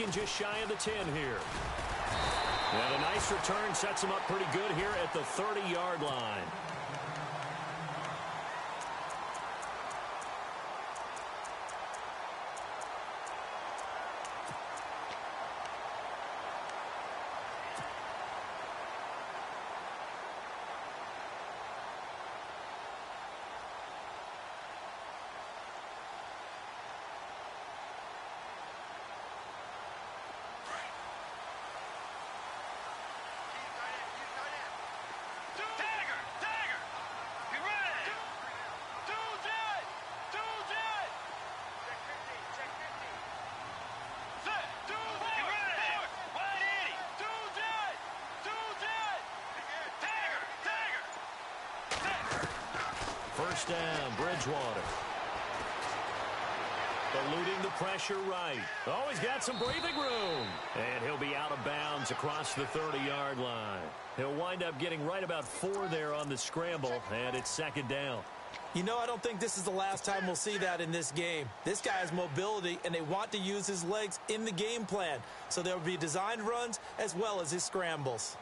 taken just shy of the 10 here. And a nice return sets him up pretty good here at the 30-yard line. First down, Bridgewater. Eluding the pressure right. Oh, he's got some breathing room. And he'll be out of bounds across the 30-yard line. He'll wind up getting right about 4 there on the scramble, and it's second down. You know, I don't think this is the last time we'll see that in this game. This guy has mobility, and they want to use his legs in the game plan. So there will be designed runs as well as his scrambles.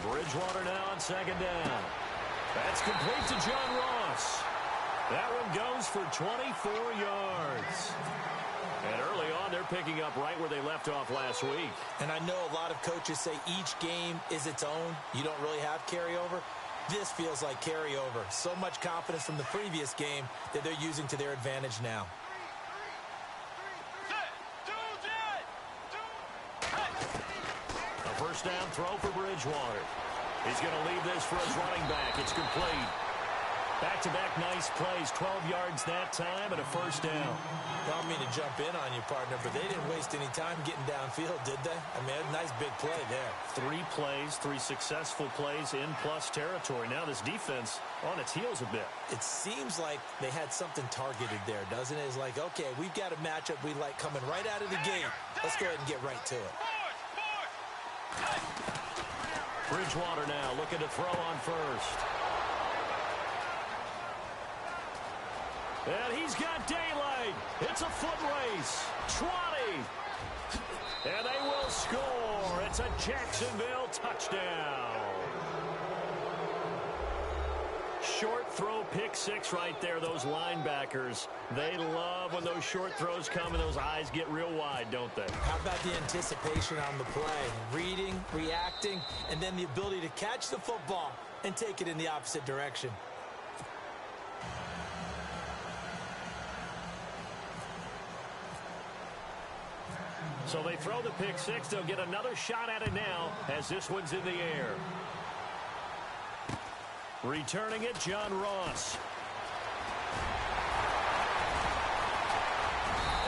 Bridgewater now on second down. That's complete to John Ross. That one goes for 24 yards. And early on, they're picking up right where they left off last week. And I know a lot of coaches say each game is its own. You don't really have carryover. This feels like carryover. So much confidence from the previous game that they're using to their advantage now. A first down throw for Bridgewater. He's going to leave this for his running back. It's complete. Back-to-back nice plays, 12 yards that time, and a first down. I don't mean to jump in on you, partner, but they didn't waste any time getting downfield, did they? I mean, a nice big play there. 3 plays, 3 successful plays in plus territory. Now this defense on its heels a bit. It seems like they had something targeted there, doesn't it? It's like, okay, we've got a matchup we like coming right out of the gate. Let's go ahead and get right to it. Bridgewater now looking to throw on first. And he's got daylight. It's a foot race. 20. And they will score. It's a Jacksonville touchdown. Short throw, pick 6 right there. Those linebackers, they love when those short throws come and those eyes get real wide, don't they? How about the anticipation on the play? Reading, reacting, and then the ability to catch the football and take it in the opposite direction. So they throw the pick 6. They'll get another shot at it now as this one's in the air. Returning it, John Ross.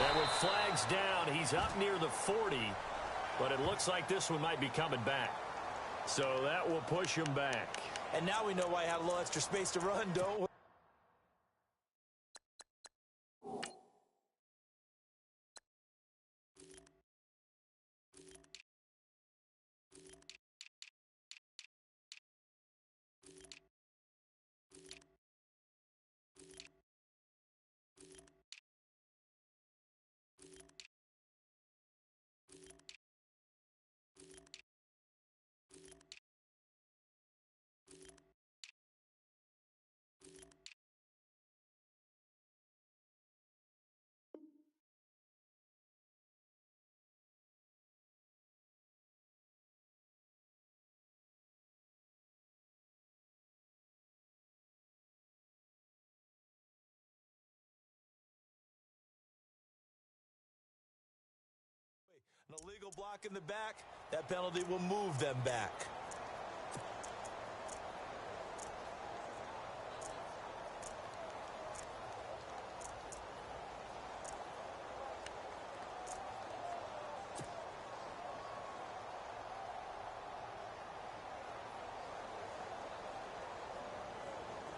And with flags down, he's up near the 40. But it looks like this one might be coming back. So that will push him back. And now we know why he had a little extra space to run, don't we? An illegal block in the back, that penalty will move them back.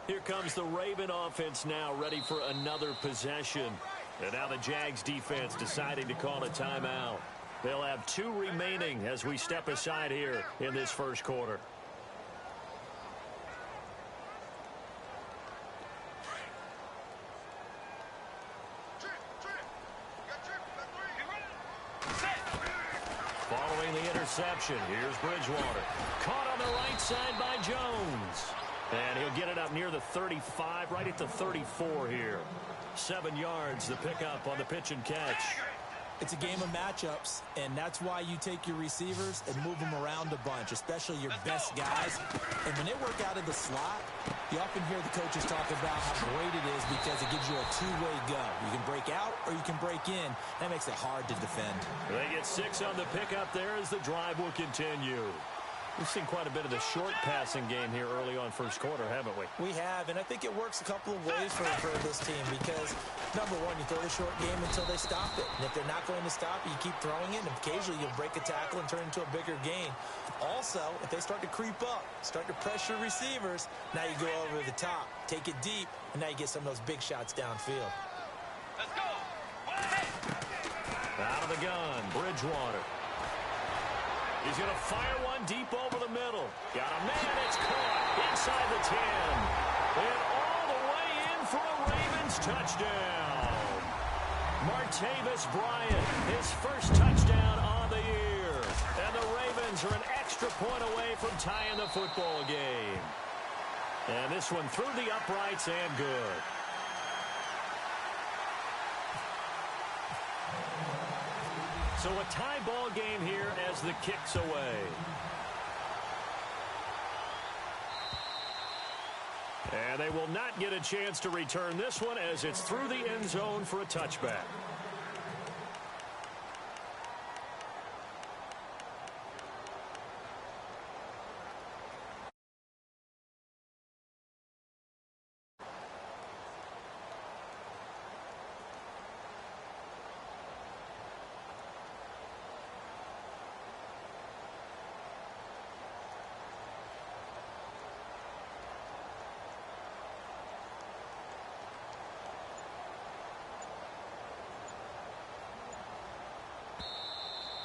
Here comes the Raven offense now, ready for another possession. And now the Jags defense deciding to call a timeout. They'll have 2 remaining as we step aside here in this first quarter. interception. Here's Bridgewater. Caught on the right side by Jones. And he'll get it up near the 35, right at the 34 here. 7 yards, the pickup on the pitch and catch. It's a game of matchups, and that's why you take your receivers and move them around a bunch, especially your best guys. And when they work out of the slot, you often hear the coaches talk about how great it is because it gives you a two-way go. You can break out or you can break in. That makes it hard to defend. They get 6 on the pickup there as the drive will continue. We've seen quite a bit of the short passing game here early on first quarter, haven't we? We have, and I think it works a couple of ways for this team because, number one, you throw the short game until they stop it. And if they're not going to stop it, you keep throwing it, and occasionally you'll break a tackle and turn it into a bigger gain. Also, if they start to creep up, start to pressure receivers, now you go over the top, take it deep, and now you get some of those big shots downfield. Let's go! Out of the gun, Bridgewater. He's going to fire one deep over the middle. Got a man, it's caught inside the 10. And all the way in for a Ravens touchdown. Martavis Bryant, his first touchdown on the year. And the Ravens are an extra point away from tying the football game. And this one through the uprights and good. So a tie ball game here as the kick's away. And they will not get a chance to return this one as it's through the end zone for a touchback.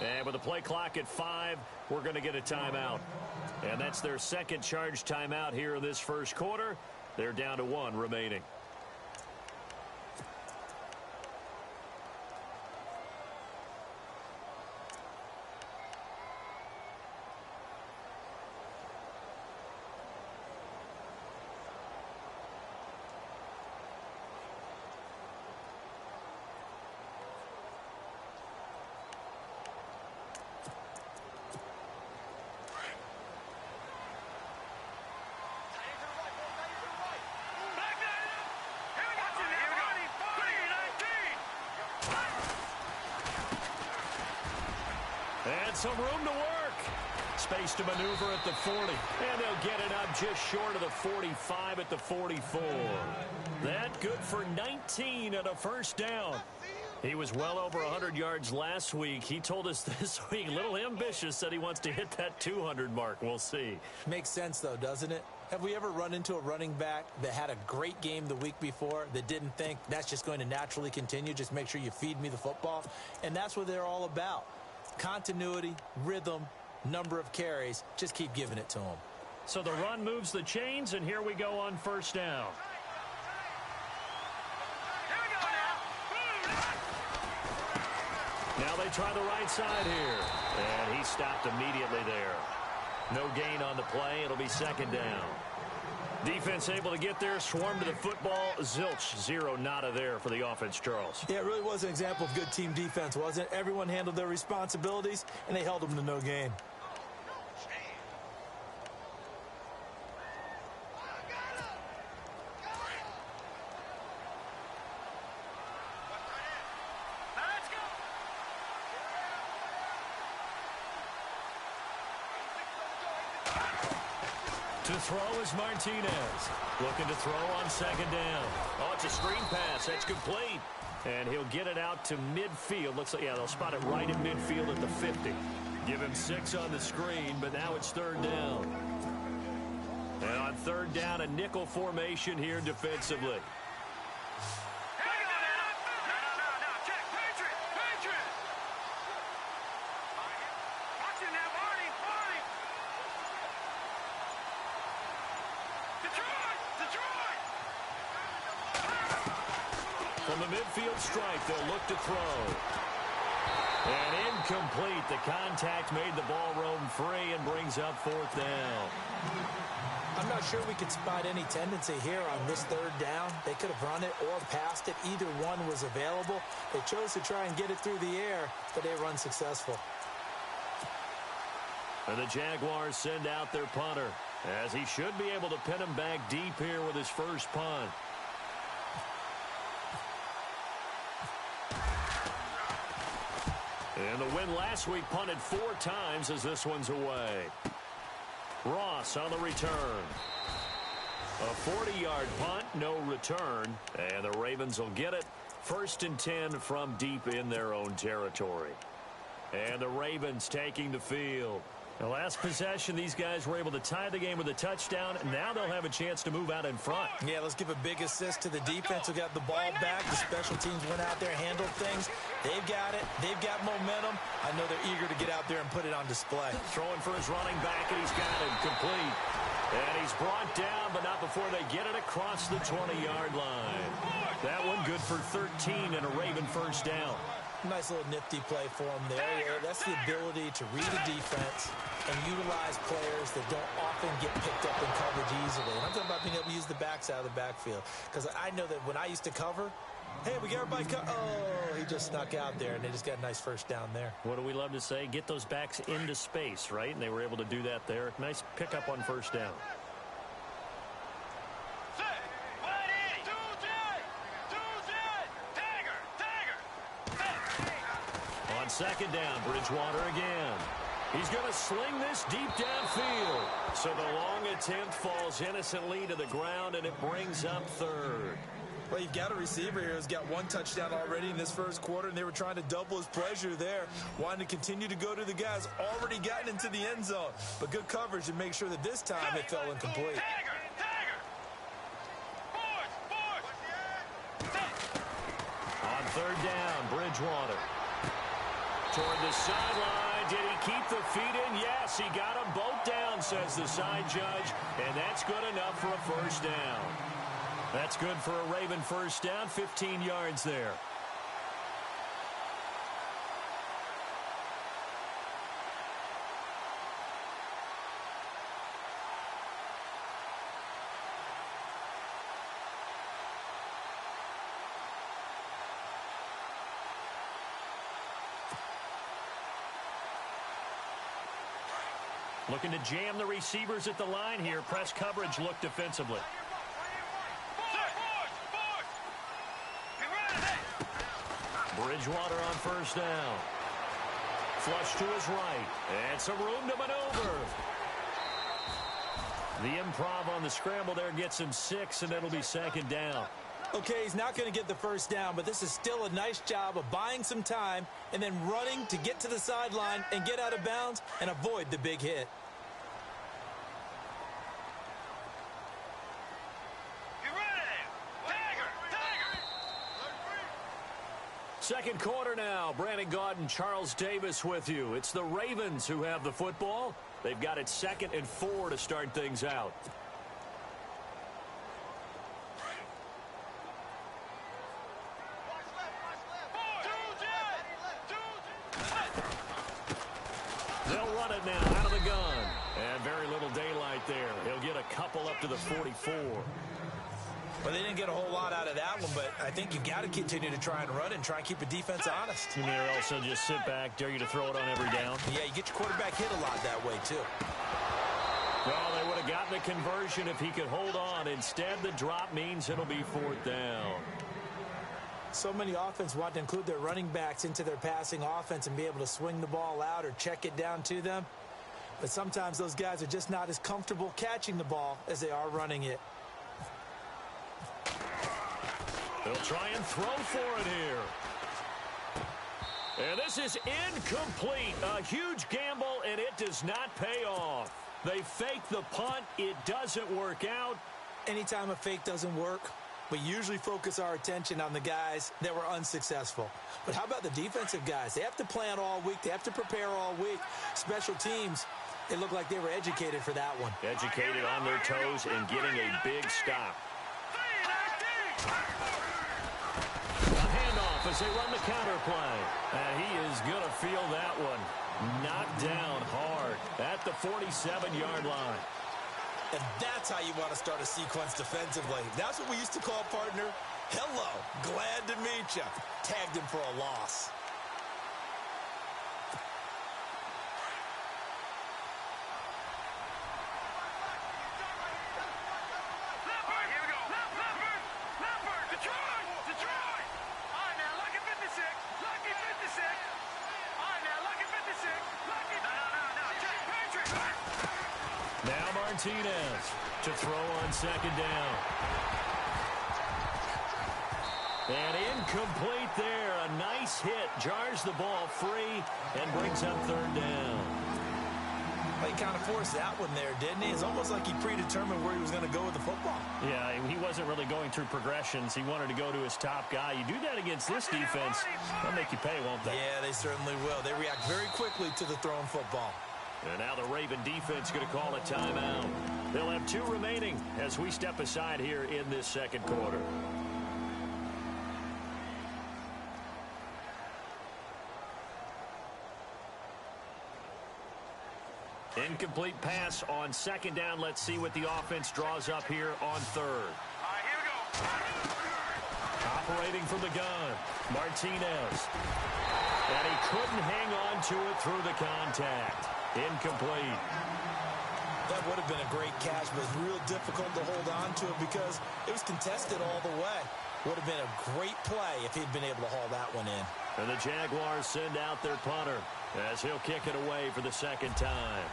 And with the play clock at 5, we're going to get a timeout. And that's their second charge timeout here in this first quarter. They're down to 1 remaining. And some room to work. Space to maneuver at the 40. And they'll get it up just short of the 45 at the 44. That good for 19 at a first down. He was well over 100 yards last week. He told us this week, a little ambitious, said he wants to hit that 200 mark. We'll see. Makes sense, though, doesn't it? Have we ever run into a running back that had a great game the week before that didn't think that's just going to naturally continue? Just make sure you feed me the football. And that's what they're all about. Continuity, rhythm, number of carries. Just keep giving it to them. So the run moves the chains, and here we go on first down. Now they try the right side here. And he stopped immediately there. No gain on the play. It'll be second down. Defense able to get there, swarm to the football. Zilch, 0 nada there for the offense, Charles. Yeah, it really was an example of good team defense, wasn't it? Everyone handled their responsibilities, and they held them to no gain. To throw is Martinez. Looking to throw on second down. Oh, it's a screen pass. That's complete. And he'll get it out to midfield. Looks like, yeah, they'll spot it right in midfield at the 50. Give him 6 on the screen, but now it's third down. And on third down, a nickel formation here defensively. From the midfield strike, they'll look to throw. And incomplete. The contact made the ball roam free and brings up fourth down. I'm not sure we could spot any tendency here on this third down. They could have run it or passed it. Either one was available. They chose to try and get it through the air, but they were unsuccessful. And the Jaguars send out their punter, as he should be able to pin him back deep here with his first punt. And the win last week punted 4 times as this one's away. Ross on the return. A 40-yard punt, no return. And the Ravens will get it. 1st and 10 from deep in their own territory. And the Ravens taking the field. The last possession, these guys were able to tie the game with a touchdown, and now they'll have a chance to move out in front. Yeah, let's give a big assist to the defense who got the ball back. The special teams went out there, handled things. They've got it. They've got momentum. I know they're eager to get out there and put it on display. Throwing for his running back, and he's got him complete. And he's brought down, but not before they get it across the 20-yard line. That one good for 13 and a Raven first down. Nice little nifty play for him there. That's the ability to read a defense and utilize players that don't often get picked up in coverage easily. And I'm talking about being able to use the backs out of the backfield. Because I know that when I used to cover, hey, we got everybody oh, he just snuck out there, and they just got a nice first down there. What do we love to say? Get those backs into space, right? And they were able to do that there. Nice pickup on first down. On second down, Bridgewater again. He's going to sling this deep downfield. So the long attempt falls innocently to the ground, and it brings up third. Well, you've got a receiver here who's got 1 touchdown already in this first quarter, and they were trying to double his pleasure there, wanting to continue to go to the guys already gotten into the end zone. But good coverage to make sure that this time it fell incomplete. On third down, Bridgewater. Toward the sideline. Did he keep the feet in? Yes, he got them both down, says the side judge. And that's good enough for a first down. That's good for a Raven first down, 15 yards there. Looking to jam the receivers at the line here. Press coverage look defensively. Bridgewater on first down. Flush to his right. And some room to maneuver. The improv on the scramble there gets him 6, and it'll be second down. Okay, he's not going to get the first down, but this is still a nice job of buying some time and then running to get to the sideline and get out of bounds and avoid the big hit. Second quarter now. Brandon Gaudin, Charles Davis with you. It's the Ravens who have the football. They've got it 2nd and 4 to start things out. They'll run it now out of the gun. And very little daylight there. He'll get a couple up to the 44. Well, they didn't get a whole lot out of that one, but I think you've got to continue to try and run and try and keep the defense honest. You mean also just sit back, dare you to throw it on every down? Yeah, you get your quarterback hit a lot that way, too. Well, they would have gotten the conversion if he could hold on. Instead, the drop means it'll be 4th down. So many offenses want to include their running backs into their passing offense and be able to swing the ball out or check it down to them. But sometimes those guys are just not as comfortable catching the ball as they are running it. They'll try and throw for it here. And this is incomplete. A huge gamble, and it does not pay off. They fake the punt. It doesn't work out. Anytime a fake doesn't work, we usually focus our attention on the guys that were unsuccessful. But how about the defensive guys? They have to plan all week. They have to prepare all week. Special teams, it looked like they were educated for that one. Educated on their toes and getting a big stop. A handoff, as they run the counter play. And he is going to feel that one. Knocked down hard at the 47-yard line. And that's how you want to start a sequence defensively. That's what we used to call, partner, hello, glad to meet you. Tagged him for a loss. Martinez to throw on second down. And incomplete there. A nice hit. Jars the ball free and brings up third down. Well, he kind of forced that one there, didn't he? It's almost like he predetermined where he was going to go with the football. Yeah, he wasn't really going through progressions. He wanted to go to his top guy. You do that against this defense, they'll make you pay, won't they? Yeah, they certainly will. They react very quickly to the thrown football. And now the Raven defense going to call a timeout. They'll have 2 remaining as we step aside here in this second quarter. Incomplete pass on second down. Let's see what the offense draws up here on third. All right, here we go. Operating from the gun, Martinez. And he couldn't hang on to it through the contact. Incomplete. That would have been a great catch, but it's real difficult to hold on to it because it was contested all the way. Would have been a great play if he'd been able to haul that one in. And the Jaguars send out their punter as he'll kick it away for the second time.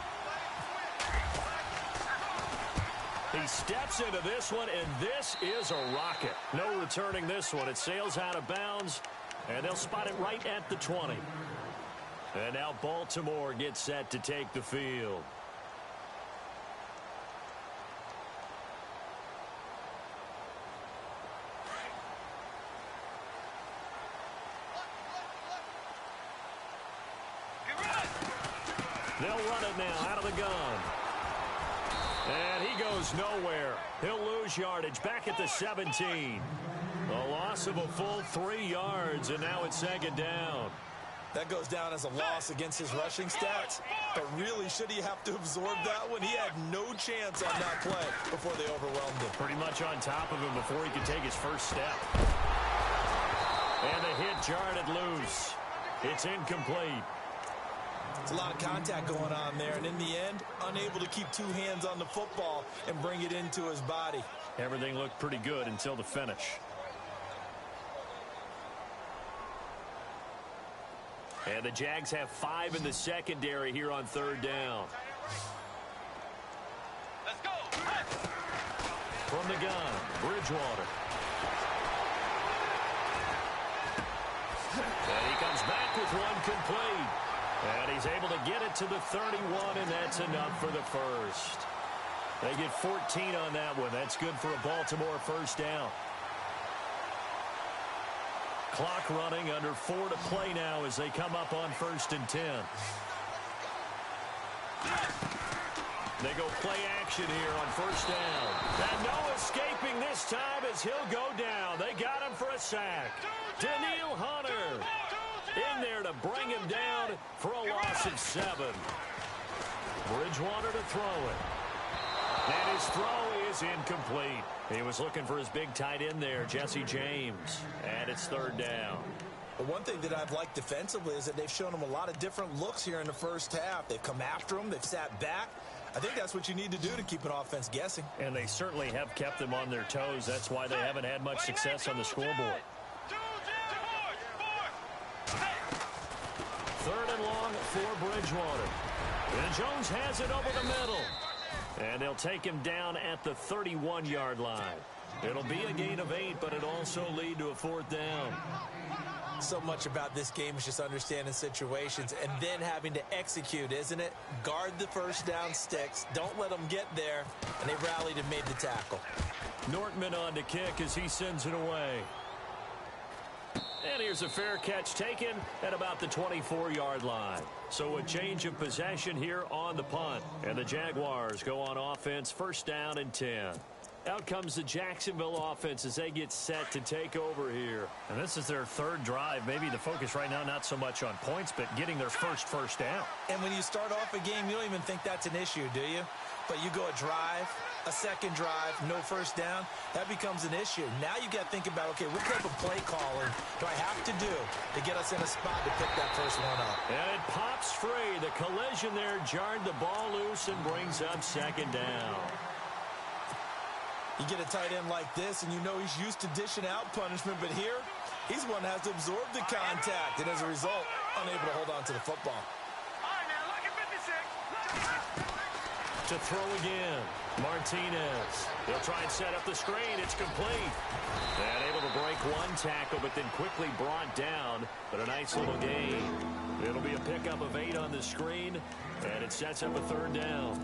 He steps into this one, and this is a rocket. No returning this one. It sails out of bounds, and they'll spot it right at the 20. And now Baltimore gets set to take the field. They'll run it now out of the gun. And he goes nowhere. He'll lose yardage back at the 17. A loss of a full 3 yards, and now it's second down. That goes down as a loss against his rushing stats. But really, should he have to absorb that one? He had no chance on that play before they overwhelmed him. Pretty much on top of him before he could take his first step. And the hit jarred it loose. It's incomplete. It's a lot of contact going on there, and in the end, unable to keep 2 hands on the football and bring it into his body. Everything looked pretty good until the finish. And the Jags have 5 in the secondary here on third down. Let's go. From the gun, Bridgewater. And he comes back with one complete. And he's able to get it to the 31, and that's enough for the first. They get 14 on that one. That's good for a Baltimore first down. Clock running, under 4 to play now as they come up on 1st and 10. They go play action here on first down. And no escaping this time as he'll go down. They got him for a sack. Danielle Hunter in there to bring him down for a loss of 7. Bridgewater to throw it. And his throw is incomplete. He was looking for his big tight end there, Jesse James. And it's third down. But one thing that I've liked defensively is that they've shown him a lot of different looks here in the first half. They've come after him. They've sat back. I think that's what you need to do to keep an offense guessing. And they certainly have kept them on their toes. That's why they haven't had much success on the scoreboard. Third and long for Bridgewater. And Jones has it over the middle. And they'll take him down at the 31-yard line. It'll be a gain of 8, but it'll also lead to a 4th down. So much about this game is just understanding situations and then having to execute, isn't it? Guard the first down sticks. Don't let them get there. And they rallied and made the tackle. Nortman on to kick as he sends it away. And here's a fair catch taken at about the 24-yard line. So a change of possession here on the punt. And the Jaguars go on offense, first down and 10. Out comes the Jacksonville offense as they get set to take over here. And this is their third drive. Maybe the focus right now not so much on points, but getting their first down. And when you start off a game, you don't even think that's an issue, do you? But you go a drive, a second drive, no first down, that becomes an issue. Now you got to think about, okay, what type of play calling do I have to do to get us in a spot to pick that first one up? And it pops free. The collision there jarred the ball loose and brings up second down. You get a tight end like this, and you know he's used to dishing out punishment, but here, he's one that has to absorb the contact, and as a result, unable to hold on to the football. All right, now, look at 56. To throw again, Martinez. They'll try and set up the screen. It's complete. And able to break one tackle, but then quickly brought down. But a nice little gain. It'll be a pickup of 8 on the screen, and it sets up a third down.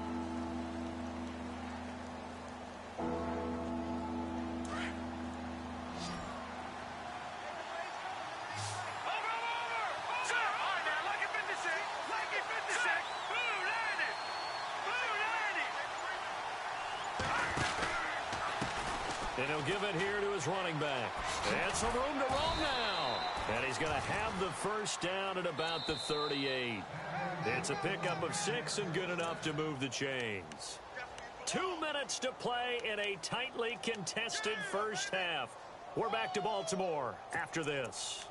And he'll give it here to his running back. And some room to roam now. And he's going to have the first down at about the 38. It's a pickup of 6 and good enough to move the chains. 2 minutes to play in a tightly contested first half. We're back to Baltimore after this.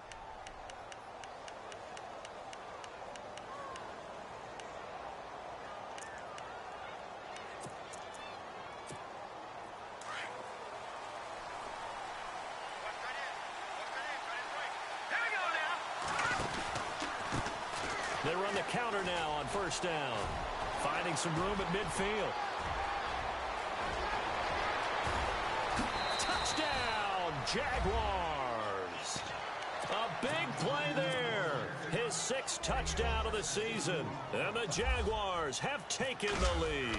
They run the counter now on first down. Finding some room at midfield. Touchdown, Jaguars. A big play there. His 6th touchdown of the season. And the Jaguars have taken the lead.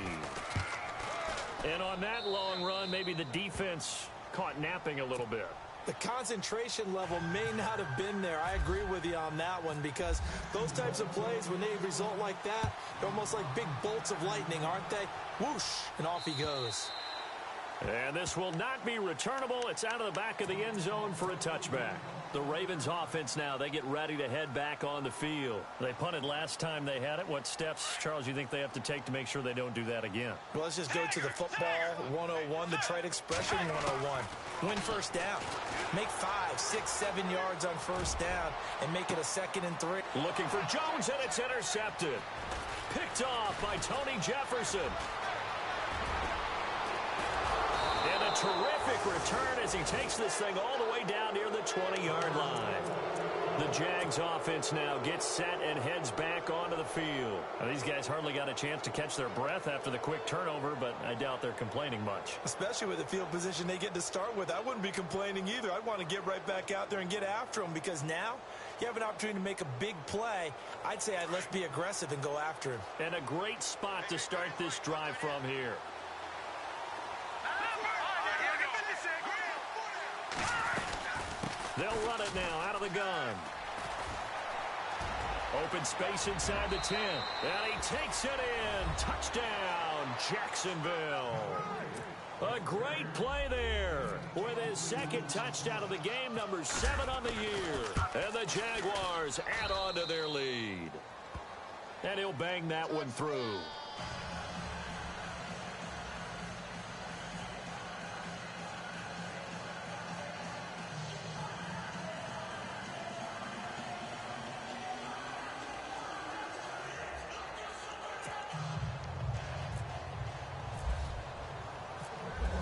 And on that long run, maybe the defense caught napping a little bit. The concentration level may not have been there. I agree with you on that one because those types of plays, when they result like that, they're almost like big bolts of lightning, aren't they? Whoosh, and off he goes. And this will not be returnable. It's out of the back of the end zone for a touchback. The Ravens offense now, they get ready to head back on the field. They punted last time they had it. What steps, Charles, you think they have to take to make sure they don't do that again? Well, let's just go to the football 101, the trade expression 101. Win first down. Make 5, 6, 7 yards on first down and make it a 2nd and 3. Looking for Jones, and it's intercepted. Picked off by Tony Jefferson. And a terrific return as he takes this thing all the way down near the 20-yard line. The Jags offense now gets set and heads back onto the field. Now, these guys hardly got a chance to catch their breath after the quick turnover, but I doubt they're complaining much. Especially with the field position they get to start with. I wouldn't be complaining either. I'd want to get right back out there and get after them because now you have an opportunity to make a big play. I'd say let's be aggressive and go after him. And a great spot to start this drive from here. They'll run it now out of the gun. Open space inside the 10. And he takes it in. Touchdown, Jacksonville. A great play there with his 2nd touchdown of the game, number 7 on the year. And the Jaguars add on to their lead. And he'll bang that one through.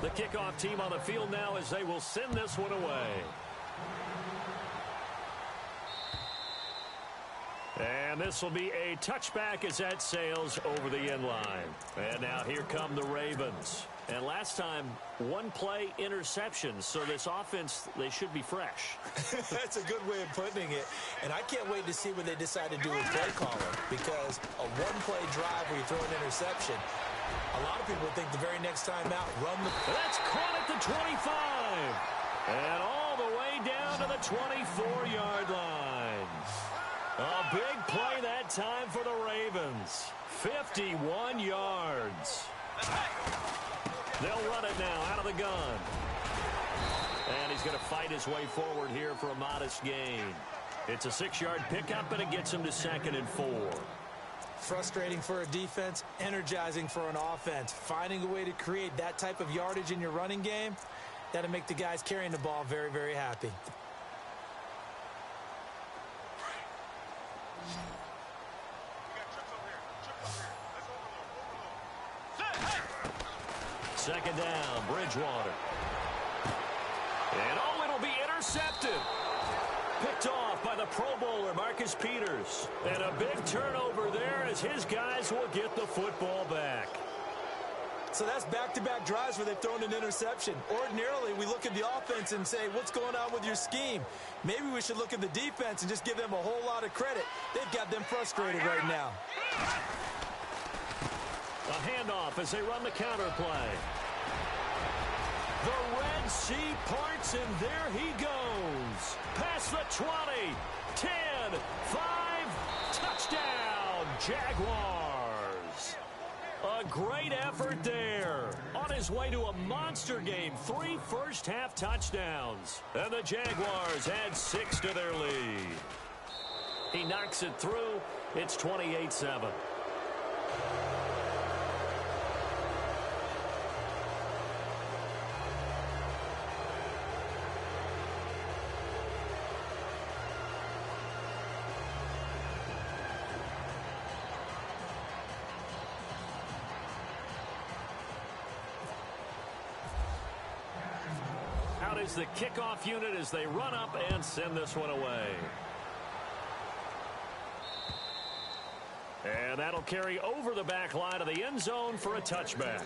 The kickoff team on the field now as they will send this one away. And this will be a touchback as that sails over the end line. And now here come the Ravens. And last time, 1 play interception. So this offense, they should be fresh. That's a good way of putting it. And I can't wait to see what they decide to do with play calling. Because a 1-play drive where you throw an interception, a lot of people think the very next time out, run the... That's caught at the 25. And all the way down to the 24-yard line. A big play that time for the Ravens. 51 yards. They'll run it now out of the gun. And he's going to fight his way forward here for a modest gain. It's a 6-yard pickup, and it gets him to 2nd and 4. Frustrating for a defense, energizing for an offense. Finding a way to create that type of yardage in your running game, that'll make the guys carrying the ball very, very happy. Second down, Bridgewater. And oh, it'll be intercepted. Picked off by the Pro Bowler, Marcus Peters. And a big turnover there as his guys will get the football back. So that's back-to-back drives where they've thrown an interception. Ordinarily, we look at the offense and say, what's going on with your scheme? Maybe we should look at the defense and just give them a whole lot of credit. They've got them frustrated right now. A handoff as they run the counter play. The Red Sea parts, and there he goes. Past the 20, 10, 5, touchdown, Jaguars. A great effort there. On his way to a monster game, 3 first-half touchdowns. And the Jaguars add 6 to their lead. He knocks it through. It's 28-7. Out is the kickoff unit as they run up and send this one away. And that'll carry over the back line of the end zone for a touchback.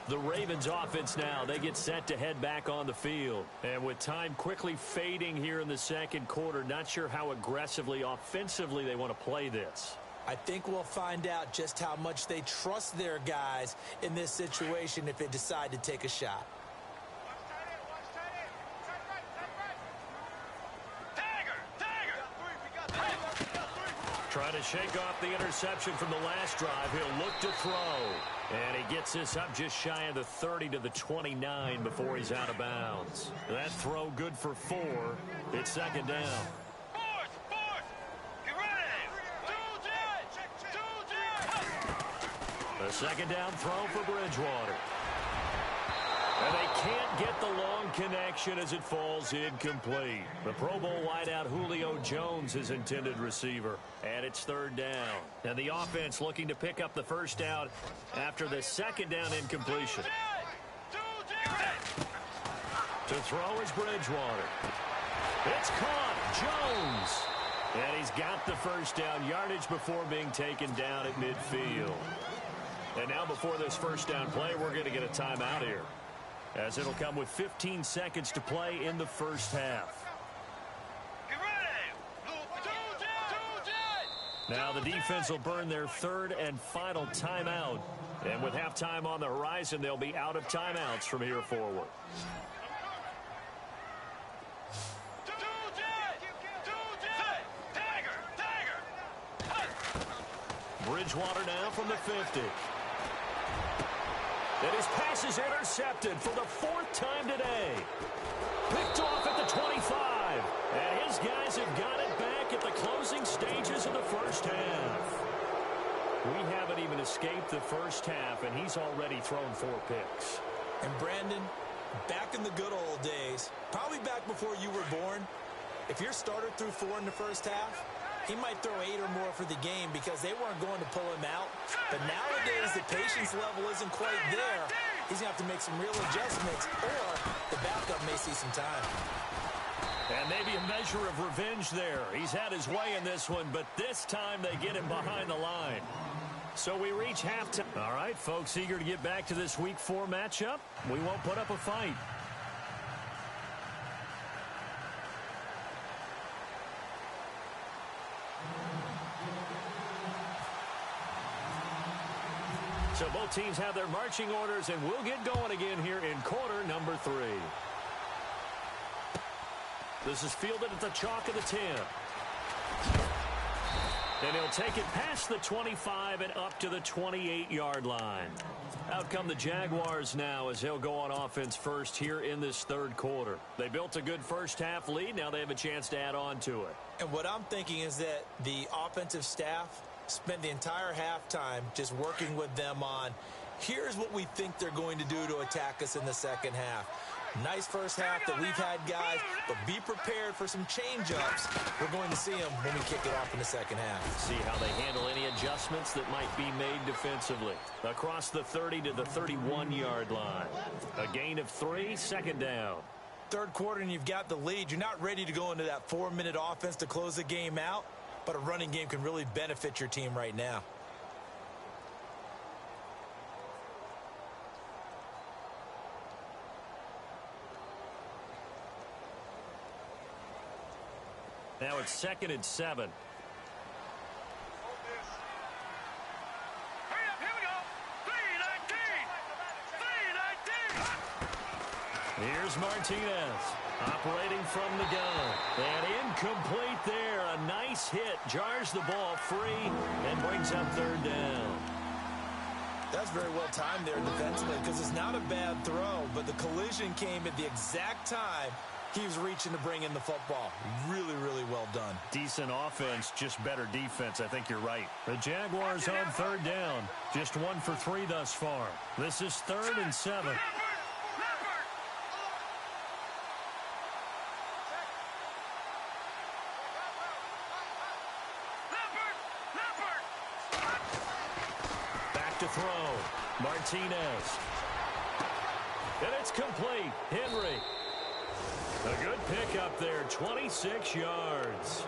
The Ravens offense now, they get set to head back on the field. And with time quickly fading here in the second quarter, not sure how aggressively, offensively they want to play this. I think we'll find out just how much they trust their guys in this situation if they decide to take a shot. Trying to shake off the interception from the last drive. He'll look to throw. And he gets this up just shy of the 30 to the 29 before he's out of bounds. That throw good for 4. It's second down. Get ready. A second down throw for Bridgewater. And they can't get the long connection as it falls incomplete. The Pro Bowl wideout Julio Jones, his intended receiver. And it's third down. And the offense looking to pick up the first down after the second down incompletion. To throw is Bridgewater. It's caught. Jones. And he's got the first down yardage before being taken down at midfield. And now before this first down play, we're going to get a timeout here, as it'll come with 15 seconds to play in the first half. Get ready. Now the defense will burn their third and final timeout. And with halftime on the horizon, they'll be out of timeouts from here forward. Bridgewater now from the 50. And his pass is intercepted for the 4th time today. Picked off at the 25. And his guys have got it back at the closing stages of the first half. We haven't even escaped the first half, and he's already thrown 4 picks. And Brandon, back in the good old days, probably back before you were born, if your starter threw 4 in the first half, he might throw 8 or more for the game because they weren't going to pull him out. But nowadays, the patience level isn't quite there. He's going to have to make some real adjustments, or the backup may see some time. And maybe a measure of revenge there. He's had his way in this one, but this time they get him behind the line. So we reach halftime. All right, folks, eager to get back to this Week 4 matchup. We won't put up a fight. So both teams have their marching orders, and we'll get going again here in quarter number 3. This is fielded at the chalk of the 10. And he'll take it past the 25 and up to the 28-yard line. Out come the Jaguars now as they'll go on offense first here in this third quarter. They built a good first-half lead. Now they have a chance to add on to it. And what I'm thinking is that the offensive staff spent the entire halftime just working with them on, here's what we think they're going to do to attack us in the second half. Nice first half that we've had, guys, but be prepared for some change-ups. We're going to see them when we kick it off in the second half. See how they handle any adjustments that might be made defensively. Across the 30 to the 31-yard line. A gain of 3, second down. Third quarter and you've got the lead. You're not ready to go into that 4-minute offense to close the game out, but a running game can really benefit your team right now. Now it's 2nd and 7. Hurry up, here we go. 3-19. Here's Martinez operating from the gun. And incomplete there. A nice hit. Jars the ball free and brings up third down. That's very well timed there defensively because it's not a bad throw, but the collision came at the exact time he was reaching to bring in the football. Really, really well done. Decent offense, just better defense. I think you're right. The Jaguars on third down. Just 1 for 3 thus far. This is 3rd and 7. Back to throw. Martinez. And it's complete. Henry. A good pickup there, 26 yards.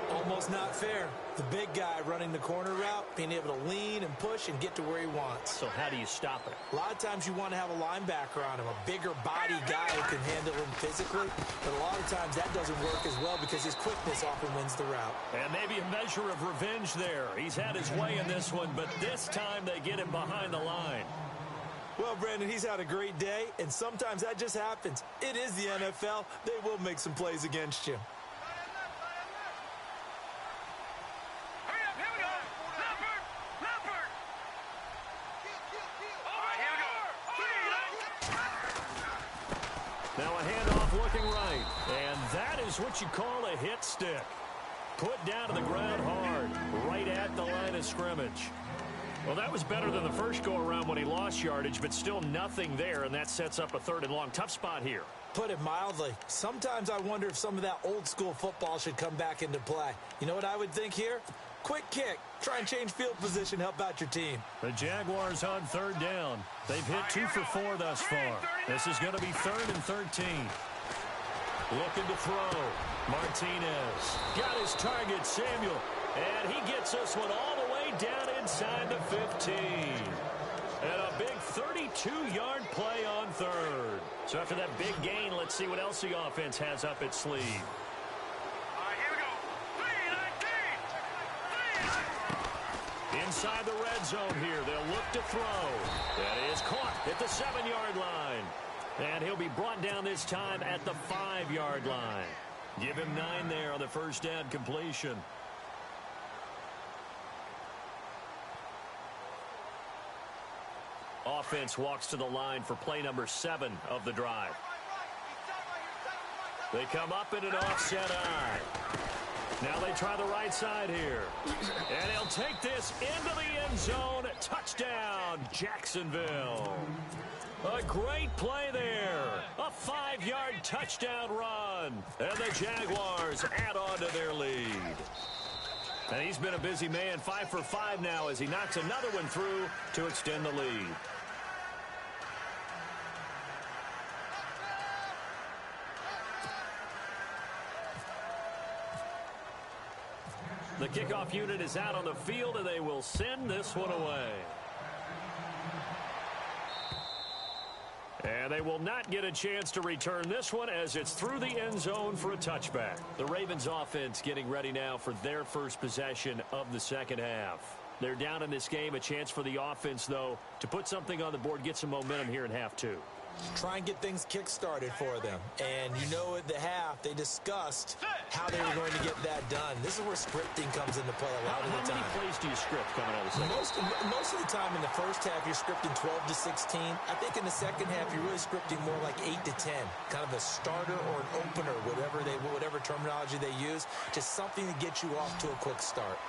Almost not fair. The big guy running the corner route, being able to lean and push and get to where he wants. So how do you stop it? A lot of times you want to have a linebacker on him, a bigger body guy who can handle him physically. But a lot of times that doesn't work as well because his quickness often wins the route. And maybe a measure of revenge there. He's had his way in this one, but this time they get him behind the line. Well, Brandon, he's had a great day, and sometimes that just happens. It is the NFL. They will make some plays against you. Hurry up, here we go. Leopard. All right, here we go. Now a handoff looking right. And that is what you call a hit stick. Put down to the ground hard, right at the line of scrimmage. Well, that was better than the first go-around when he lost yardage, but still nothing there, and that sets up a 3rd and long. Tough spot here. Put it mildly. Sometimes I wonder if some of that old-school football should come back into play. You know what I would think here? Quick kick. Try and change field position, help out your team. The Jaguars on third down. They've hit 2 for 4 thus far. This is going to be 3rd and 13. Looking to throw. Martinez got his target, Samuel, and he gets this one all the way down inside the 15. And a big 32-yard play on 3rd. So after that big gain, let's see what else the offense has up its sleeve. All right, here we go. 3-19. Inside the red zone here, they'll look to throw. That is caught at the 7-yard line. And he'll be brought down this time at the 5-yard line. Give him 9 there on the first down completion. Offense walks to the line for play number 7 of the drive. They come up in an offset eye. Now they try the right side here. And he'll take this into the end zone. Touchdown, Jacksonville. A great play there. A 5-yard touchdown run. And the Jaguars add on to their lead. And he's been a busy man, 5 for 5 now as he knocks another one through to extend the lead. The kickoff unit is out on the field, and they will send this one away. And they will not get a chance to return this one as it's through the end zone for a touchback. The Ravens offense getting ready now for their first possession of the second half. They're down in this game. A chance for the offense, though, to put something on the board, get some momentum here in half 2. Try and get things kick-started for them. And you know at the half, half, they discussed how they were going to get that done. This is where scripting comes into play a lot of the time. How many plays do you script coming out of the second? Most of the time in the first half, you're scripting 12 to 16. I think in the second half, you're really scripting more like 8 to 10. Kind of a starter or an opener, whatever terminology they use. Just something to get you off to a quick start.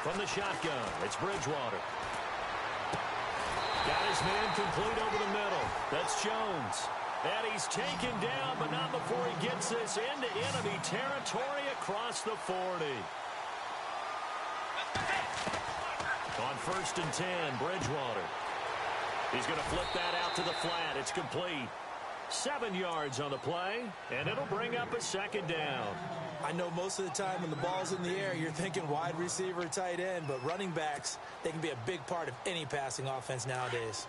From the shotgun, it's Bridgewater. Got his man complete over the middle. That's Jones. And he's taken down, but not before he gets this into enemy territory across the 40. On 1st and 10, Bridgewater. He's going to flip that out to the flat. It's complete. 7 yards on the play, and it'll bring up a second down. I know most of the time when the ball's in the air, you're thinking wide receiver, tight end, but running backs, they can be a big part of any passing offense nowadays.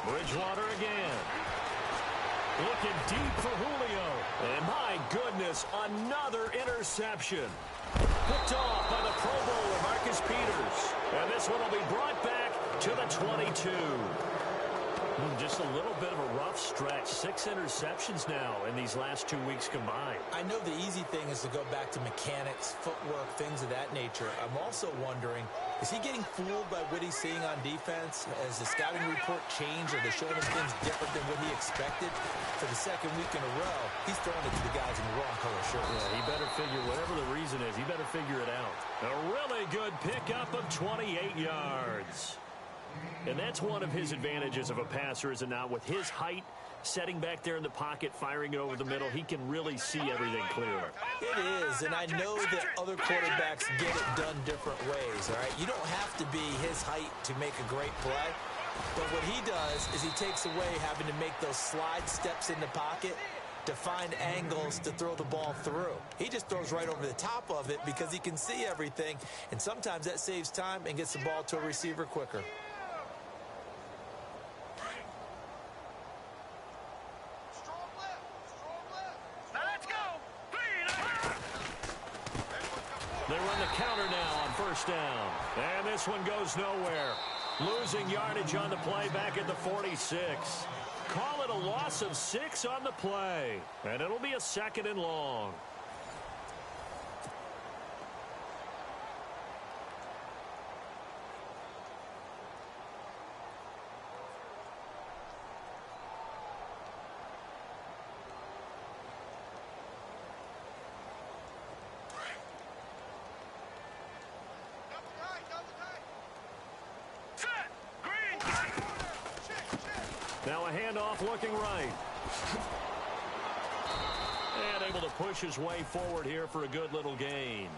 Bridgewater again. Looking deep for Julio. And my goodness, another interception. Picked off by the Pro Bowler, Marcus Peters. And this one will be brought back to the 22. Just a little bit of a rough stretch. 6 interceptions now in these last 2 weeks combined. I know the easy thing is to go back to mechanics, footwork, things of that nature. I'm also wondering, is he getting fooled by what he's seeing on defense? Has the scouting report changed? Are they showing him things different than what he expected? For the second week in a row, he's throwing it to the guys in the wrong color shirts. Yeah, he better figure, whatever the reason is, he better figure it out. A really good pickup of 28 yards. And that's one of his advantages of a passer, is it not? With his height, setting back there in the pocket, firing it over the middle, he can really see everything clearly. It is, and I know that other quarterbacks get it done different ways, all right? You don't have to be his height to make a great play, but what he does is he takes away having to make those slide steps in the pocket to find angles to throw the ball through. He just throws right over the top of it because he can see everything, and sometimes that saves time and gets the ball to a receiver quicker. They run the counter now on 1st down. And this one goes nowhere. Losing yardage on the play back at the 46. Call it a loss of 6 on the play. And it'll be a 2nd and long. Now a handoff looking right. And able to push his way forward here for a good little gain.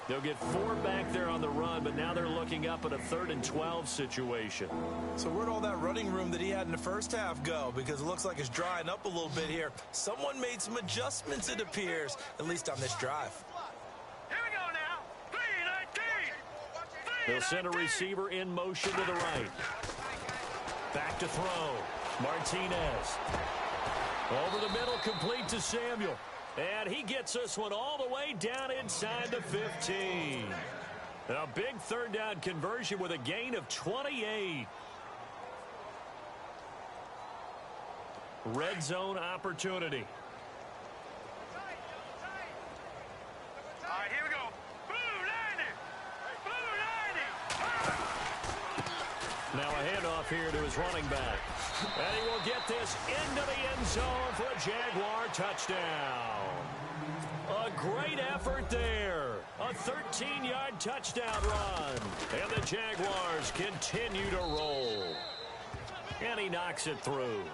They'll get 4 back there on the run, but now they're looking up at a 3rd and 12 situation. So where'd all that running room that he had in the first half go? Because it looks like it's drying up a little bit here. Someone made some adjustments, it appears, at least on this drive. Here we go now. 3-19. They'll send a receiver in motion to the right. Back to throw. Martinez. Over the middle, complete to Samuel. And he gets this one all the way down inside the 15. A big 3rd down conversion with a gain of 28. Red zone opportunity. All right, here we go. Blue 90. Blue 90. Now a handoff here to his running back. And he will get this into the end zone for a Jaguar touchdown. A great effort there. A 13-yard touchdown run. And the Jaguars continue to roll. And he knocks it through.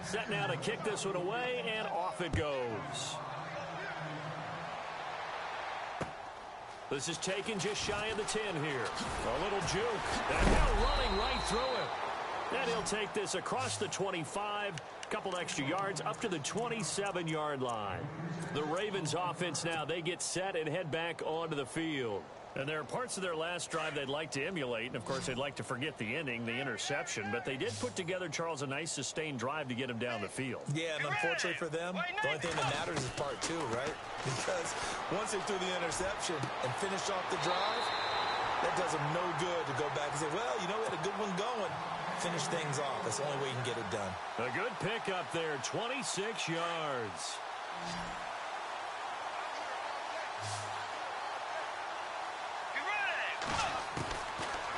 Set now to kick this one away, and off it goes. This is taken just shy of the 10 here. A little juke. And now running right through it. And he'll take this across the 25. A couple extra yards up to the 27-yard line. The Ravens offense now, they get set and head back onto the field. And there are parts of their last drive they'd like to emulate, and, of course, they'd like to forget the inning, the interception. But they did put together, Charles, a nice sustained drive to get him down the field. Yeah, and unfortunately for them, the only thing that matters is part two, right? Because once they threw the interception and finished off the drive, that does them no good to go back and say, well, you know, we had a good one going. Finish things off. That's the only way you can get it done. A good pickup there, 26 yards.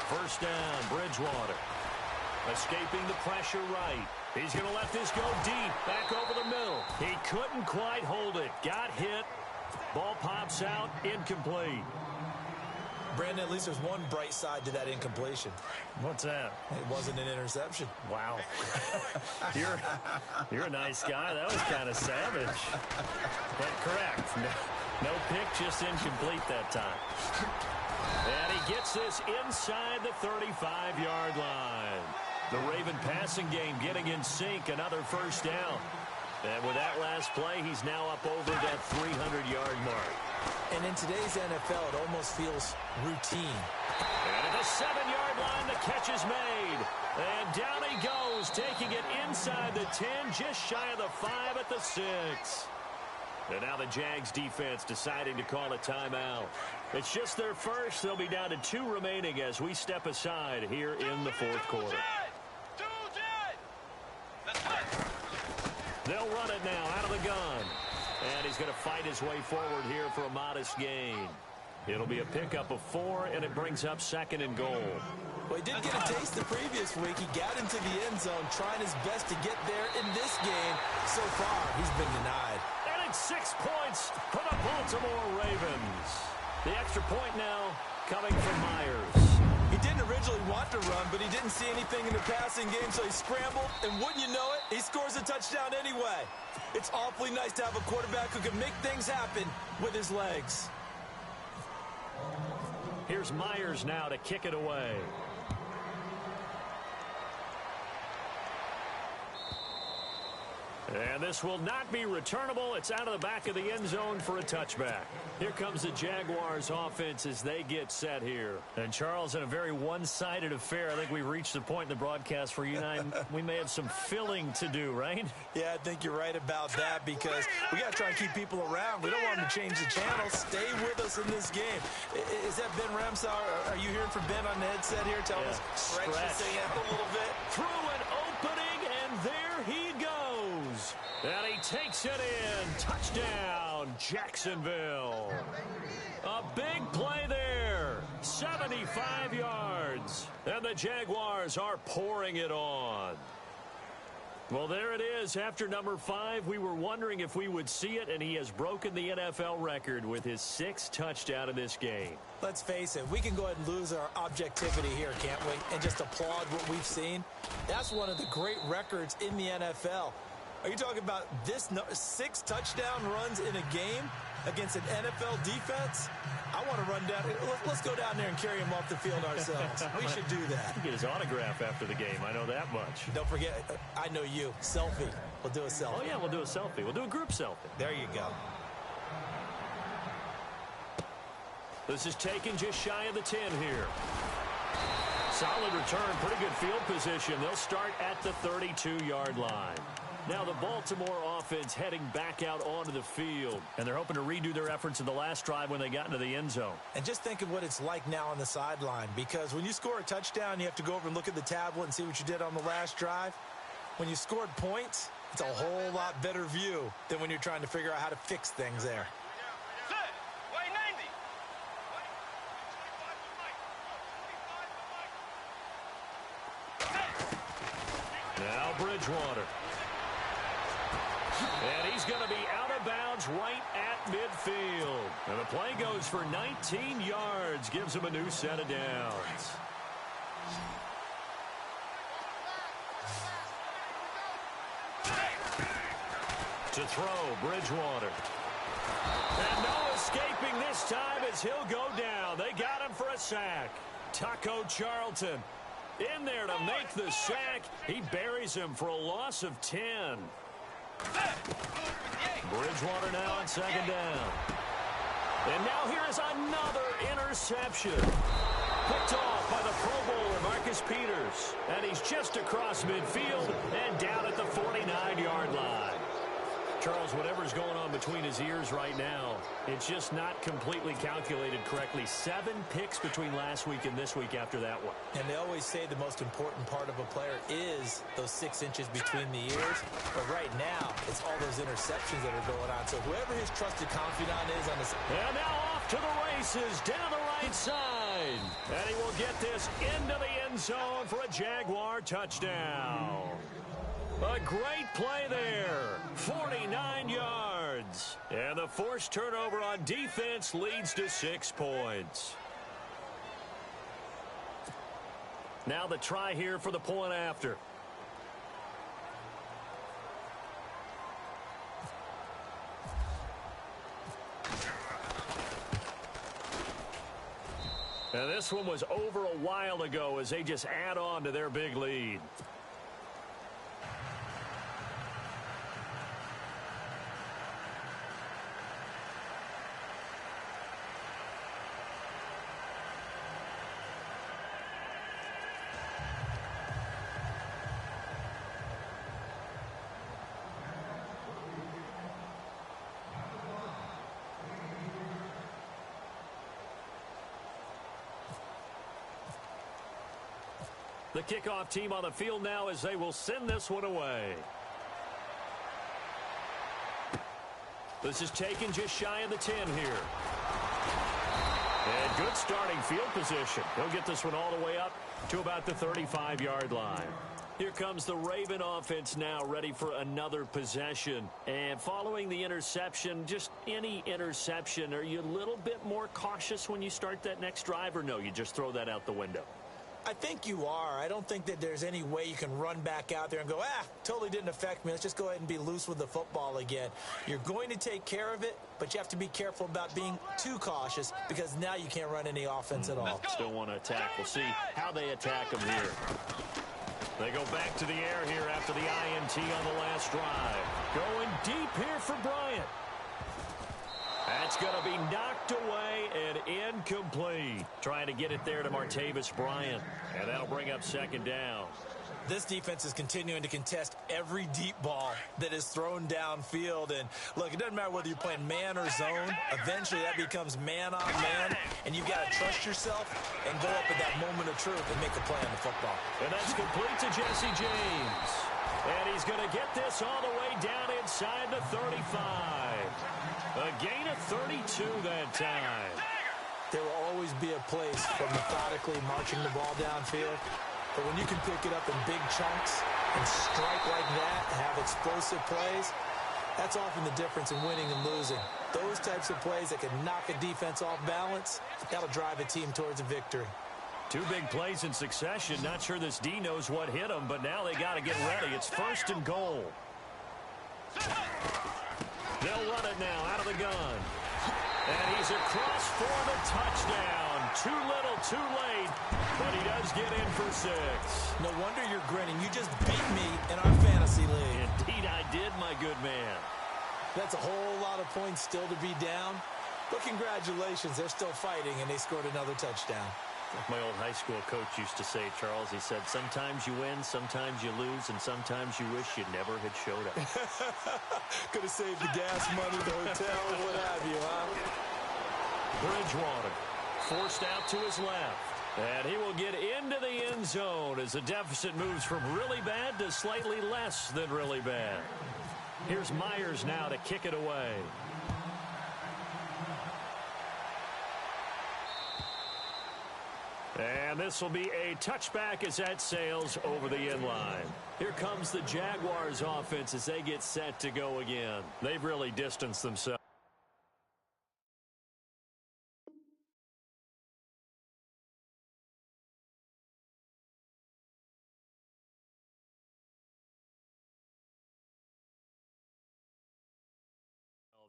First down, Bridgewater. Escaping the pressure right. He's going to let this go deep, back over the middle. He couldn't quite hold it. Got hit. Ball pops out, incomplete. Brandon, at least there's one bright side to that incompletion. What's that? It wasn't an interception. Wow. You're a nice guy. That was kind of savage. But correct. No pick, just incomplete that time. And he gets this inside the 35-yard line. The Raven passing game getting in sync, another first down. And with that last play, he's now up over that 300-yard mark. And in today's NFL, it almost feels routine. And at the 7-yard line, the catch is made. And down he goes, taking it inside the 10, just shy of the 5 at the 6. And now the Jags defense deciding to call a timeout. It's just their first. They'll be down to 2 remaining as we step aside here in the fourth quarter. They'll run it now out of the gun. And he's going to fight his way forward here for a modest gain. It'll be a pickup of 4, and it brings up 2nd and goal. Well, he did get a taste the previous week. He got into the end zone, trying his best to get there in this game. So far, he's been denied. And it's 6 points for the Baltimore Ravens. The extra point now coming from Myers. He didn't originally want to run, but he didn't see anything in the passing game, so he scrambled, and wouldn't you know it, he scores a touchdown anyway. It's awfully nice to have a quarterback who can make things happen with his legs. Here's Myers now to kick it away. And this will not be returnable. It's out of the back of the end zone for a touchback. Here comes the Jaguars offense as they get set here. And Charles, in a very one-sided affair, I think we've reached the point in the broadcast where you and I, we may have some filling to do, right? Yeah, I think you're right about that because we got to try and keep people around. We don't want them to change the channel. Stay with us in this game. Is that Ben Ramsar? Are you hearing from Ben on the headset here? Tell us, stretch this thing out a little bit. Through an opening, and there he goes. And he takes it in. Touchdown, Jacksonville. A big play there. 75 yards. And the Jaguars are pouring it on. Well, there it is. After number 5, we were wondering if we would see it, and he has broken the NFL record with his 6th touchdown in this game. Let's face it, we can go ahead and lose our objectivity here, can't we? And just applaud what we've seen. That's one of the great records in the NFL. Are you talking about this 6 touchdown runs in a game against an NFL defense? I want to run down. Let's go down there and carry him off the field ourselves. We should do that. Get his autograph after the game. I know that much. Don't forget, I know you. Selfie. We'll do a selfie. Oh, yeah, we'll do a selfie. We'll do a group selfie. There you go. This is taken just shy of the 10 here. Solid return, pretty good field position. They'll start at the 32-yard line. Now the Baltimore offense heading back out onto the field. And they're hoping to redo their efforts in the last drive when they got into the end zone. And just think of what it's like now on the sideline. Because when you score a touchdown, you have to go over and look at the tablet and see what you did on the last drive. When you scored points, it's a whole lot better view than when you're trying to figure out how to fix things there. Now Bridgewater. And he's going to be out of bounds right at midfield. And the play goes for 19 yards. Gives him a new set of downs. To throw, Bridgewater. And no escaping this time as he'll go down. They got him for a sack. Taco Charlton in there to make the sack. He buries him for a loss of 10. Bridgewater now on 2nd down. And now here is another interception. Picked off by the Pro Bowler, Marcus Peters. And he's just across midfield and down at the 49-yard line. Charles, whatever's going on between his ears right now, it's just not completely calculated correctly. 7 picks between last week and this week after that one. And they always say the most important part of a player is those 6 inches between the ears. But right now, it's all those interceptions that are going on. So whoever his trusted confidant is on this. And now off to the races down the right side. And he will get this into the end zone for a Jaguar touchdown. A great play there. 49 yards. And the forced turnover on defense leads to 6 points. Now the try here for the point after. And this one was over a while ago as they just add on to their big lead. The kickoff team on the field now as they will send this one away. This is taken just shy of the 10 here. And good starting field position. He'll get this one all the way up to about the 35-yard line. Here comes the Raven offense now, ready for another possession. And following the interception, just any interception, are you a little bit more cautious when you start that next drive, or no, you just throw that out the window? I think you are. I don't think that there's any way you can run back out there and go, totally didn't affect me. Let's just go ahead and be loose with the football again. You're going to take care of it, but you have to be careful about being too cautious because now you can't run any offense at all. Still want to attack. We'll see how they attack them here. They go back to the air here after the INT on the last drive. Going deep here for Bryant. That's going to be knocked away and incomplete. Trying to get it there to Martavis Bryant. And that'll bring up second down. This defense is continuing to contest every deep ball that is thrown downfield. And, look, it doesn't matter whether you're playing man or zone. Eventually, that becomes man on man. And you've got to trust yourself and go up at that moment of truth and make a play on the football. And that's complete to Jesse James. And he's going to get this all the way down inside the 35. A gain of 32 that time. There will always be a place for methodically marching the ball downfield. But when you can pick it up in big chunks and strike like that and have explosive plays, that's often the difference in winning and losing. Those types of plays that can knock a defense off balance, that'll drive a team towards a victory. 2 big plays in succession. Not sure this D knows what hit him, but now they got to get ready. It's 1st and goal. They'll run it now out of the gun. And he's across for the touchdown. Too little, too late, but he does get in for 6. No wonder you're grinning. You just beat me in our fantasy league. Indeed I did, my good man. That's a whole lot of points still to be down. But congratulations, they're still fighting, and they scored another touchdown. Like my old high school coach used to say, Charles, he said, sometimes you win, sometimes you lose, and sometimes you wish you never had showed up. Could have saved the gas money, the hotel, what have you, huh? Bridgewater forced out to his left. And he will get into the end zone as the deficit moves from really bad to slightly less than really bad. Here's Myers now to kick it away. And this will be a touchback as that sails over the end line. Here comes the Jaguars offense as they get set to go again. They've really distanced themselves.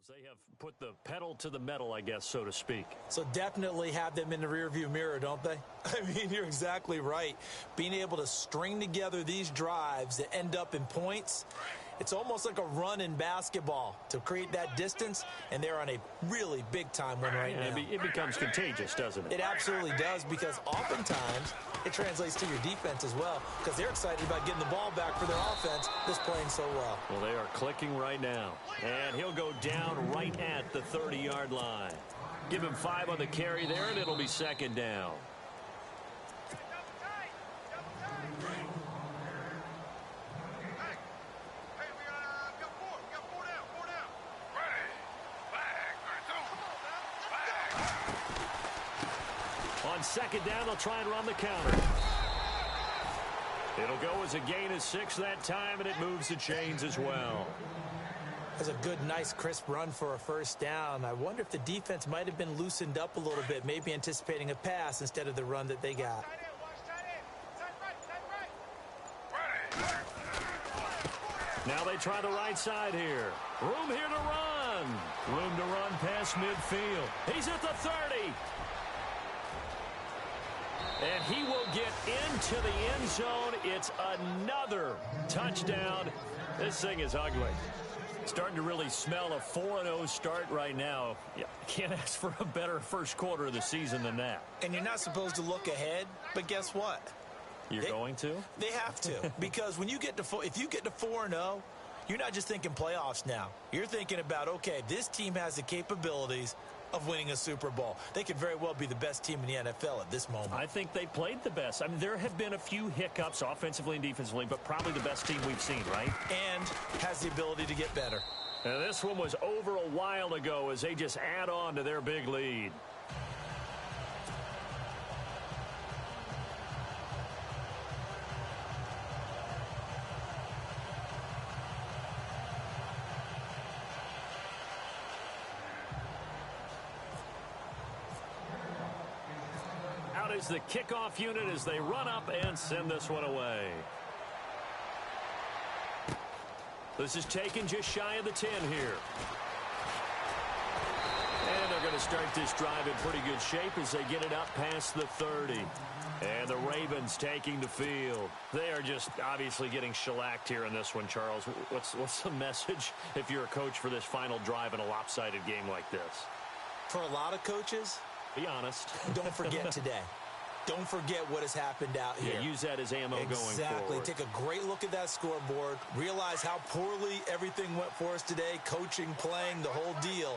They have put the pedal to the metal, I guess, so to speak. So definitely have them in the rearview mirror, don't they? I mean, you're exactly right. Being able to string together these drives that end up in points It's almost like a run in basketball to create that distance, and they're on a really big-time one right now. It becomes contagious, doesn't it? It absolutely does, because oftentimes it translates to your defense as well, because they're excited about getting the ball back for their offense that's playing so well. Well, they are clicking right now, and he'll go down right at the 30-yard line. Give him 5 on the carry there, and it'll be second down. On second down, they'll try and run the counter. It'll go as a gain of 6 that time, and it moves the chains as well. That's a good, nice, crisp run for a first down. I wonder if the defense might have been loosened up a little bit, maybe anticipating a pass instead of the run that they got. Now they try the right side here. Room here to run. Room to run past midfield. He's at the 30. And he will get into the end zone. It's another touchdown. This thing is ugly. Starting to really smell a 4-0 start right now. Yeah, can't ask for a better first quarter of the season than that. And you're not supposed to look ahead, but guess what? You're going to? They have to, because when you get to if you get to 4-0, you're not just thinking playoffs now. You're thinking about, okay, this team has the capabilities of winning a Super Bowl. They could very well be the best team in the NFL at this moment. I think they played the best. I mean, there have been a few hiccups offensively and defensively, but probably the best team we've seen, right? And has the ability to get better. And this one was over a while ago as they just add on to their big lead. Is the kickoff unit as they run up and send this one away. This is taken just shy of the 10 here. And they're going to start this drive in pretty good shape as they get it up past the 30. And the Ravens taking the field. They are just obviously getting shellacked here in this one, Charles. What's the message if you're a coach for this final drive in a lopsided game like this? For a lot of coaches, be honest. Don't forget today. Don't forget what has happened out here. Yeah, use that as ammo going forward. Exactly. Take a great look at that scoreboard. Realize how poorly everything went for us today. Coaching, playing, the whole deal.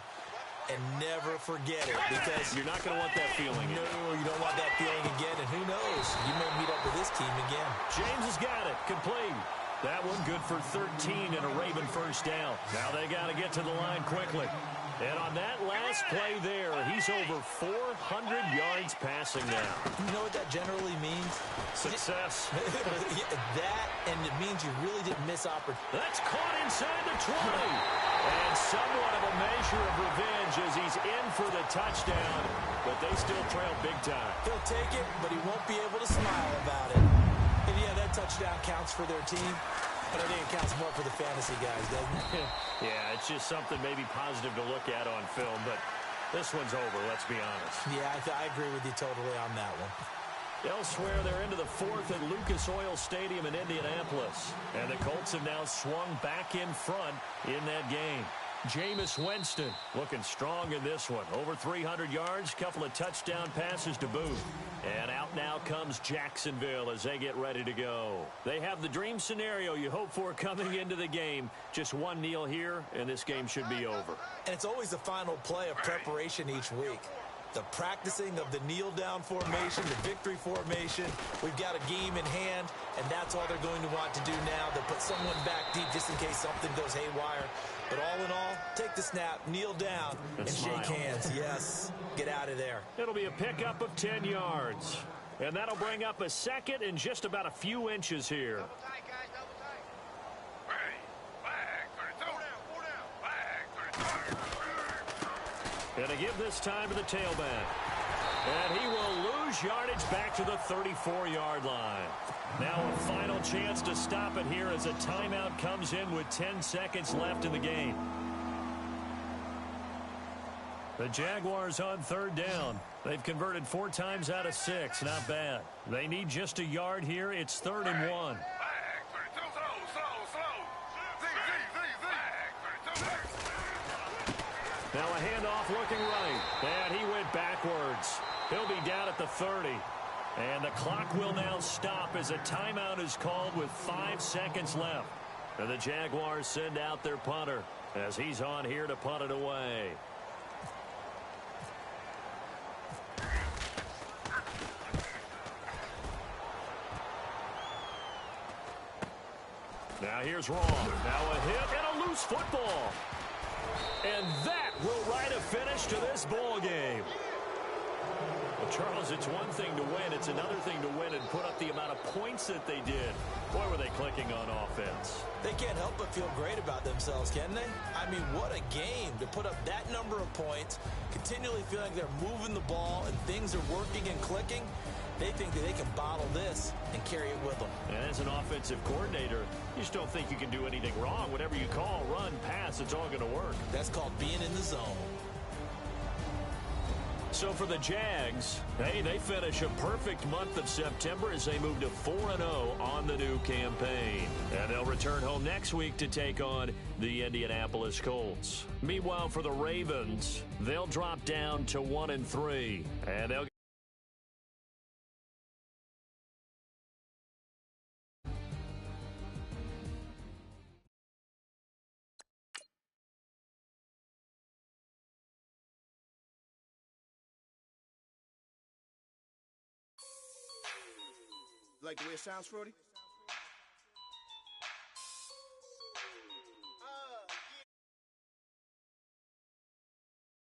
And never forget it, because you're not going to want that feeling again. No, you don't want that feeling again. And who knows? You may meet up with this team again. James has got it. Complete. That one good for 13 and a Raven first down. Now they got to get to the line quickly. And on that last play there, he's over 400 yards passing now. You know what that generally means? Success. That, and it means you really didn't miss opportunity. That's caught inside the 20. And somewhat of a measure of revenge as he's in for the touchdown. But they still trail big time. He'll take it, but he won't be able to smile about it. And yeah, that touchdown counts for their team. But I think it counts more for the fantasy guys, doesn't it? Yeah, it's just something maybe positive to look at on film, but this one's over, let's be honest. Yeah, I agree with you totally on that one. Elsewhere, they're into the 4th at Lucas Oil Stadium in Indianapolis. And the Colts have now swung back in front in that game. Jameis Winston looking strong in this one. Over 300 yards, couple of touchdown passes to boot. And out now comes Jacksonville as they get ready to go. They have the dream scenario you hope for coming into the game. Just one kneel here, and this game should be over. And it's always the final play of preparation each week. The practicing of the kneel-down formation, the victory formation. We've got a game in hand, and that's all they're going to want to do now. They'll put someone back deep just in case something goes haywire. But all in all, take the snap, kneel down, and shake hands. Yes, get out of there. It'll be a pickup of 10 yards. And that'll bring up a second and just about a few inches here. And to give this time to the tailback. And he will lose yardage back to the 34-yard line. Now a final chance to stop it here as a timeout comes in with 10 seconds left in the game. The Jaguars on 3rd down. They've converted 4 times out of 6. Not bad. They need just a yard here. It's 3rd and 1. Now a handoff looking right. And he went backwards. He'll be down at the 30. And the clock will now stop as a timeout is called with 5 seconds left. And the Jaguars send out their punter as he's on here to punt it away. Now here's Raw. Now a hit and a loose football. And that will write a finish to this ball game. Well, Charles, it's one thing to win. It's another thing to win and put up the amount of points that they did. Boy, were they clicking on offense. They can't help but feel great about themselves, can they? I mean, what a game to put up that number of points, continually feeling they're moving the ball and things are working and clicking. They think that they can bottle this and carry it with them. And as an offensive coordinator, you just don't think you can do anything wrong. Whatever you call, run, pass, it's all going to work. That's called being in the zone. So for the Jags, hey, they finish a perfect month of September as they move to 4-0 on the new campaign. And they'll return home next week to take on the Indianapolis Colts. Meanwhile, for the Ravens, they'll drop down to 1-3. And they'll Like the way it sounds, Shorty?